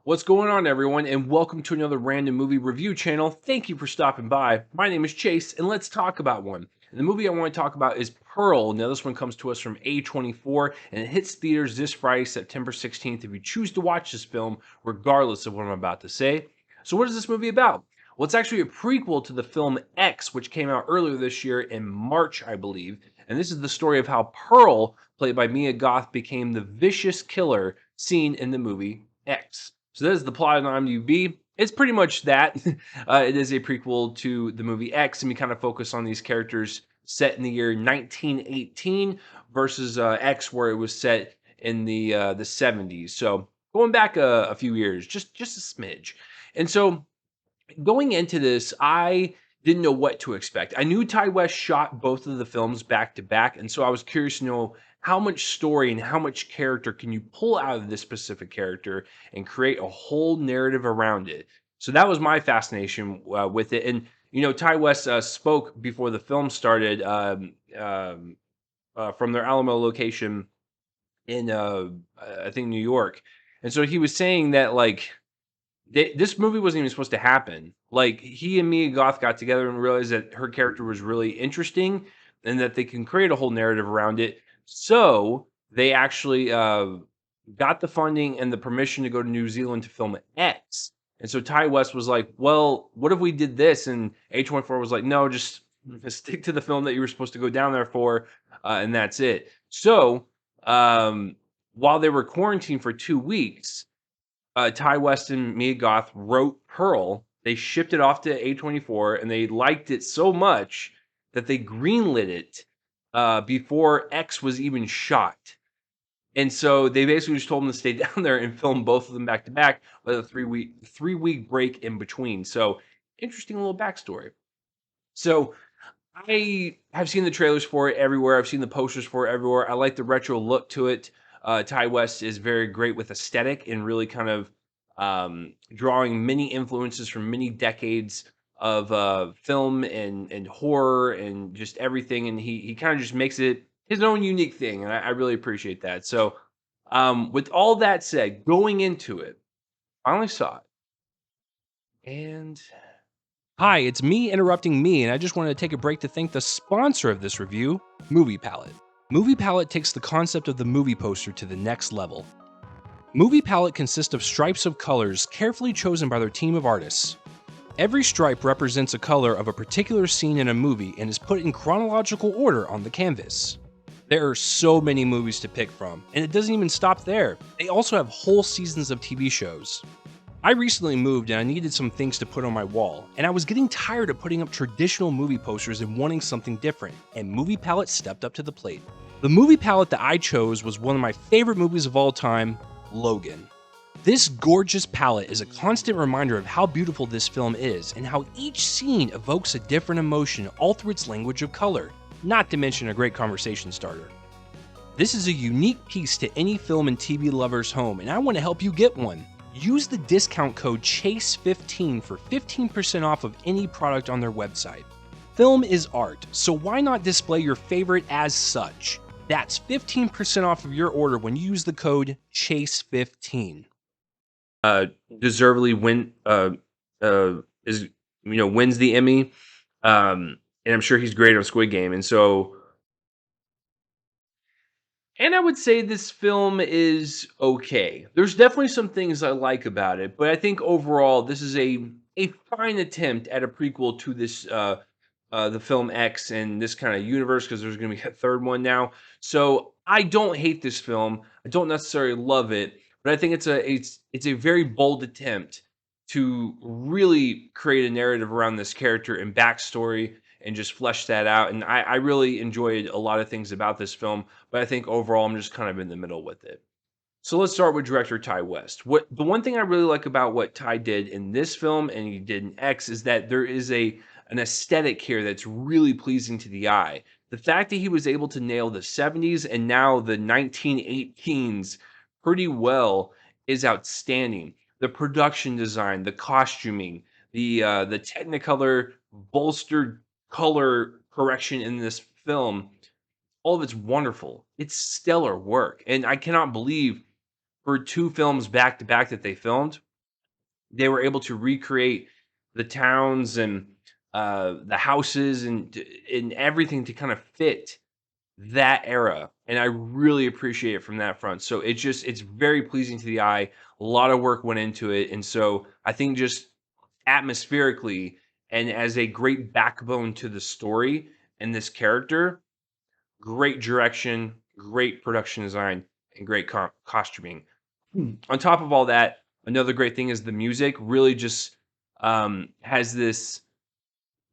What's going on, everyone, and welcome to another random movie review channel. Thank you for stopping by. My name is Chase, and let's talk about one. And the movie I want to talk about is Pearl. Now, this one comes to us from A24, and it hits theaters this Friday, September 16th, if you choose to watch this film, regardless of what I'm about to say. So, what is this movie about? Well, it's actually a prequel to the film X, which came out earlier this year in March, I believe. And this is the story of how Pearl, played by Mia Goth, became the vicious killer seen in the movie X. So this is the plot on IMDb. It's pretty much that. It is a prequel to the movie X, and we kind of focus on these characters set in the year 1918 versus X, where it was set in the 70s. So going back a few years, just a smidge. And so going into this, I didn't know what to expect. I knew Ty West shot both of the films back to back, and so I was curious to know how much story and how much character can you pull out of this specific character and create a whole narrative around it. So that was my fascination with it. And Ty West spoke before the film started from their Alamo location in I think New York, and so he was saying that this movie wasn't even supposed to happen. Like, he and Mia Goth got together and realized that her character was really interesting and that they can create a whole narrative around it. So they actually got the funding and the permission to go to New Zealand to film X. And so Ty West was like, well, what if we did this? And H14 was like, no, just stick to the film that you were supposed to go down there for, and that's it. So while they were quarantined for 2 weeks, Ty West and Mia Goth wrote Pearl. They shipped it off to A24, and they liked it so much that they greenlit it before X was even shot. And so they basically just told them to stay down there and film both of them back to back with a three week break in between. So interesting little backstory. So I have seen the trailers for it everywhere. I've seen the posters for it everywhere. I like the retro look to it. Ty West is very great with aesthetic and really kind of drawing many influences from many decades of film and horror and just everything. And he kind of just makes it his own unique thing. And I really appreciate that. So, with all that said, going into it, I only saw it. And hi, it's me interrupting me, and I just wanted to take a break to thank the sponsor of this review, Movie Palette. Movie Palette takes the concept of the movie poster to the next level. Movie Palette consists of stripes of colors carefully chosen by their team of artists. Every stripe represents a color of a particular scene in a movie and is put in chronological order on the canvas. There are so many movies to pick from, and it doesn't even stop there. They also have whole seasons of TV shows. I recently moved and I needed some things to put on my wall, and I was getting tired of putting up traditional movie posters and wanting something different, and Movie Palette stepped up to the plate. The movie palette that I chose was one of my favorite movies of all time, Logan. This gorgeous palette is a constant reminder of how beautiful this film is and how each scene evokes a different emotion all through its language of color, not to mention a great conversation starter. This is a unique piece to any film and TV lover's home, and I want to help you get one. Use the discount code CHASE15 for 15% off of any product on their website. Film is art, so why not display your favorite as such? That's 15% off of your order when you use the code CHASE15. Deservedly wins the Emmy, and I'm sure he's great on Squid Game, and I would say this film is okay. There's definitely some things I like about it, but I think overall this is a fine attempt at a prequel to this the film X and this kind of universe, because there's going to be a third one now. So I don't hate this film. I don't necessarily love it, but I think it's a very bold attempt to really create a narrative around this character and backstory and just flesh that out. And I really enjoyed a lot of things about this film, but I think overall I'm just kind of in the middle with it. So let's start with director Ty West. What the one thing I really like about what Ty did in this film and he did in X is that there is an aesthetic here that's really pleasing to the eye. The fact that he was able to nail the 70s and now the 1918s pretty well is outstanding. The production design, the costuming, the Technicolor bolstered color correction in this film, all of it's wonderful. It's stellar work, and I cannot believe for two films back to back that they filmed, They were able to recreate the towns and the houses and everything to kind of fit that era, and I really appreciate it from that front. So it's very pleasing to the eye. A lot of work went into it, and so I think just atmospherically and as a great backbone to the story and this character, great direction, great production design, and great costuming. On top of all that, another great thing is the music really just has this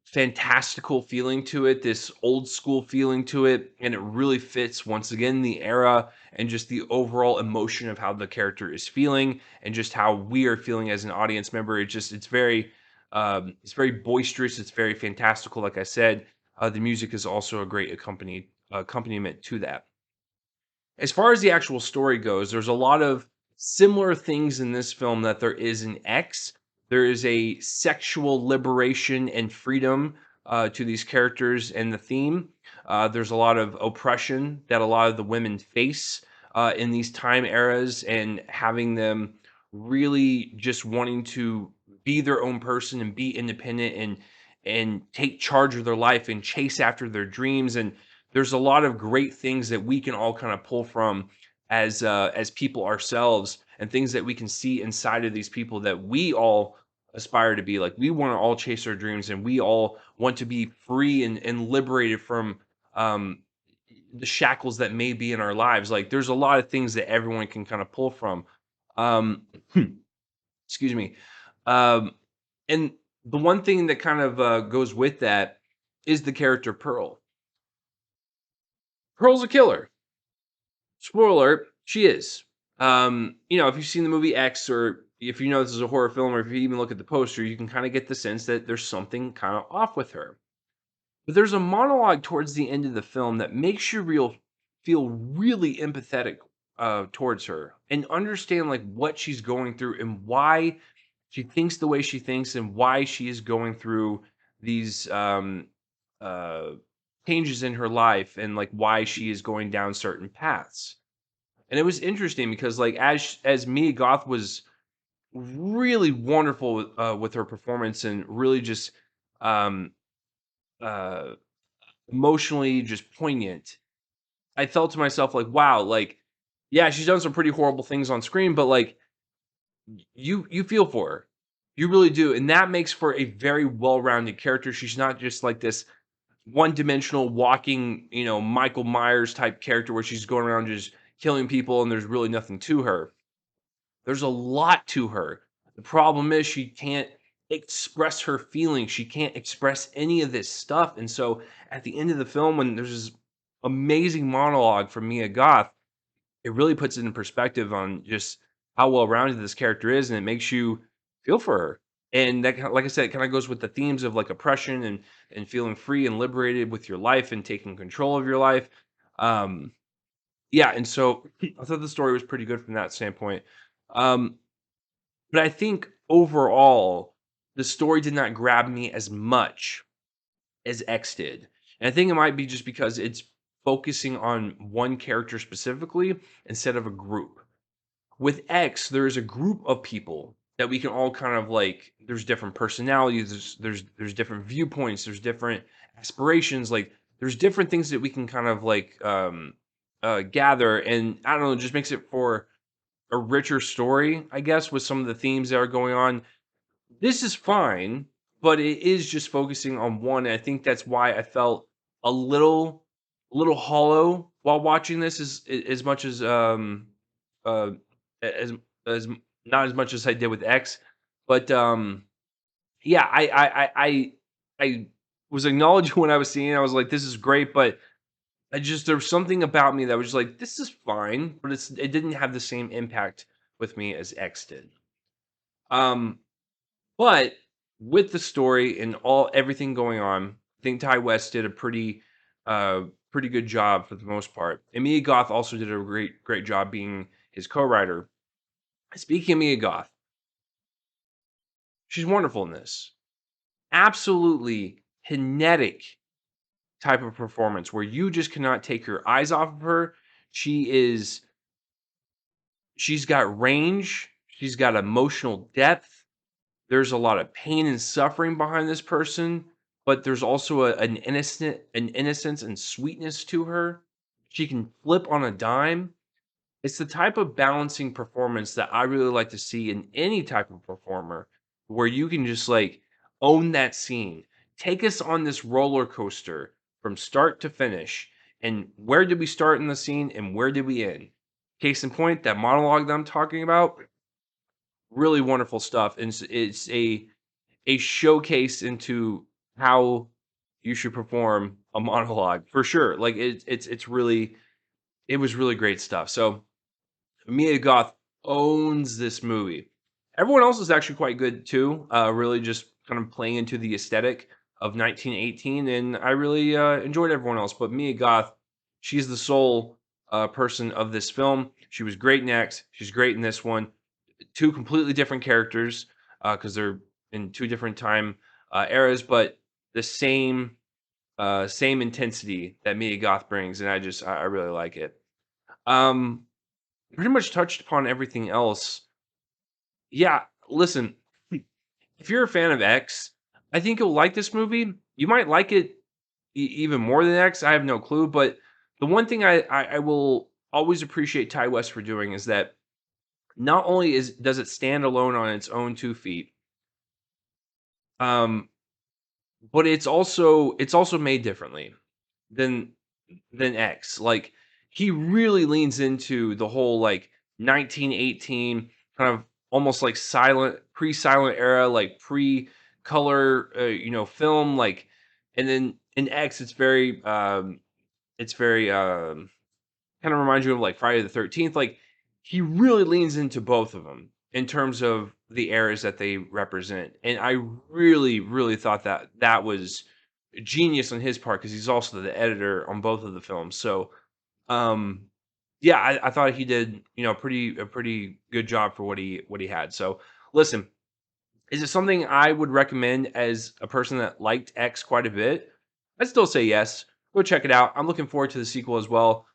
fantastical feeling to it, this old school feeling to it, and it really fits once again the era and just the overall emotion of how the character is feeling and just how we are feeling as an audience member. It's very boisterous, it's very fantastical. Like I said, the music is also a great accompaniment to that. As far as the actual story goes, there's a lot of similar things in this film that there is in X. There is a sexual liberation and freedom to these characters and the theme. There's a lot of oppression that a lot of the women face in these time eras, and having them really just wanting to be their own person and be independent and take charge of their life and chase after their dreams. And there's a lot of great things that we can all kind of pull from as people ourselves, and things that we can see inside of these people that we all aspire to be like. We want to all chase our dreams, and we all want to be free and liberated from um the shackles that may be in our lives. Like there's a lot of things that everyone can kind of pull from. um excuse me. And the one thing that kind of goes with that is the character Pearl. Pearl's a killer. Spoiler alert, she is. If you've seen the movie X, or if you know this is a horror film, or if you even look at the poster, you can kind of get the sense that there's something kind of off with her. But there's a monologue towards the end of the film that makes you feel really empathetic towards her and understand like what she's going through and why she thinks the way she thinks and why she is going through these uh, changes in her life, and like why she is going down certain paths. And it was interesting because like as Mia Goth was really wonderful with her performance, and really just um, uh, emotionally just poignant. I felt to myself like, wow, like yeah, she's done some pretty horrible things on screen, but like you feel for her. You really do. And that makes for a very well-rounded character. She's not just like this one-dimensional walking, Michael Myers type character where she's going around just killing people and there's really nothing to her. There's a lot to her. The problem is she can't express her feelings. She can't express any of this stuff. And so at the end of the film, when there's this amazing monologue from Mia Goth, it really puts it in perspective on just how well-rounded this character is, and it makes you feel for her. And that like I said, it kinda goes with the themes of, like, oppression and feeling free and liberated with your life and taking control of your life. Um, yeah, and so I thought the story was pretty good from that standpoint. Um, but I think overall, the story did not grab me as much as X did. And I think it might be just because it's focusing on one character specifically instead of a group. With X, there's a group of people that we can all kind of like. There's different personalities, there's different viewpoints, there's different aspirations, like there's different things that we can kind of like gather, and I don't know, it just makes it for a richer story, I guess, with some of the themes that are going on. This is fine, but it is just focusing on one, and I think that's why I felt a little hollow while watching this, as much as uh as as not as much as I did with X. But yeah, I was acknowledging when I was seeing it. I was like, this is great, but I just there was something about me that was just like, this is fine, but it didn't have the same impact with me as X did. Um but with the story and everything going on, I think Ty West did a uh pretty good job for the most part. And Mia Goth also did a great job being his co-writer. Speaking of Mia Goth, she's wonderful in this. Absolutely kinetic type of performance where you just cannot take your eyes off of her. She is she's got range, she's got emotional depth. There's a lot of pain and suffering behind this person, but there's also an innocence and sweetness to her. She can flip on a dime. It's the type of balancing performance that I really like to see in any type of performer, where you can just like own that scene. Take us on this roller coaster from start to finish. And where did we start in the scene and where did we end? Case in point, that monologue that I'm talking about, really wonderful stuff. And it's a showcase into how you should perform a monologue for sure. Like it's really it was really great stuff. So Mia Goth owns this movie. Everyone else is actually quite good too. Really just kind of playing into the aesthetic of 1918, and I really enjoyed everyone else. But Mia Goth, she's the sole person of this film. She was great in X. She's great in this one. Two completely different characters because they're in two different time eras, but the same intensity that Mia Goth brings, and I really like it. Um, Pretty much touched upon everything else. Yeah, listen, if you're a fan of X, I think you'll like this movie. You might like it even more than X. I have no clue, but the one thing I will always appreciate Ty West for doing is that not only does it stand alone on its own 2 feet, um, but it's also made differently than X. Like he really leans into the whole like 1918 kind of almost like pre-silent era, like pre-color film like, and then in X it's very kind of reminds you of like Friday the 13th. Like he really leans into both of them in terms of the eras that they represent. And I really thought that that was genius on his part because he's also the editor on both of the films. So um yeah, I thought he did, a pretty good job for what he had. So listen, is it something I would recommend as a person that liked X quite a bit? I'd still say yes. Go check it out. I'm looking forward to the sequel as well.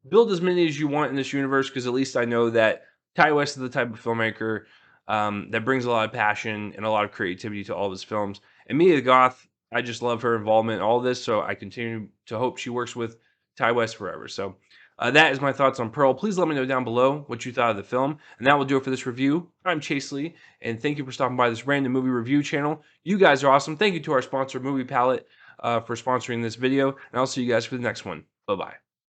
Build as many as you want in this universe because at least I know that Ty West is the type of filmmaker that brings a lot of passion and a lot of creativity to all of his films. And Mia Goth, I just love her involvement in all this, so I continue to hope she works with Ty West forever. So that is my thoughts on Pearl. Please let me know down below what you thought of the film. And that will do it for this review. I'm Chase Lee, and thank you for stopping by this random movie review channel. You guys are awesome. Thank you to our sponsor, Movie Palette, for sponsoring this video. And I'll see you guys for the next one. Bye-bye.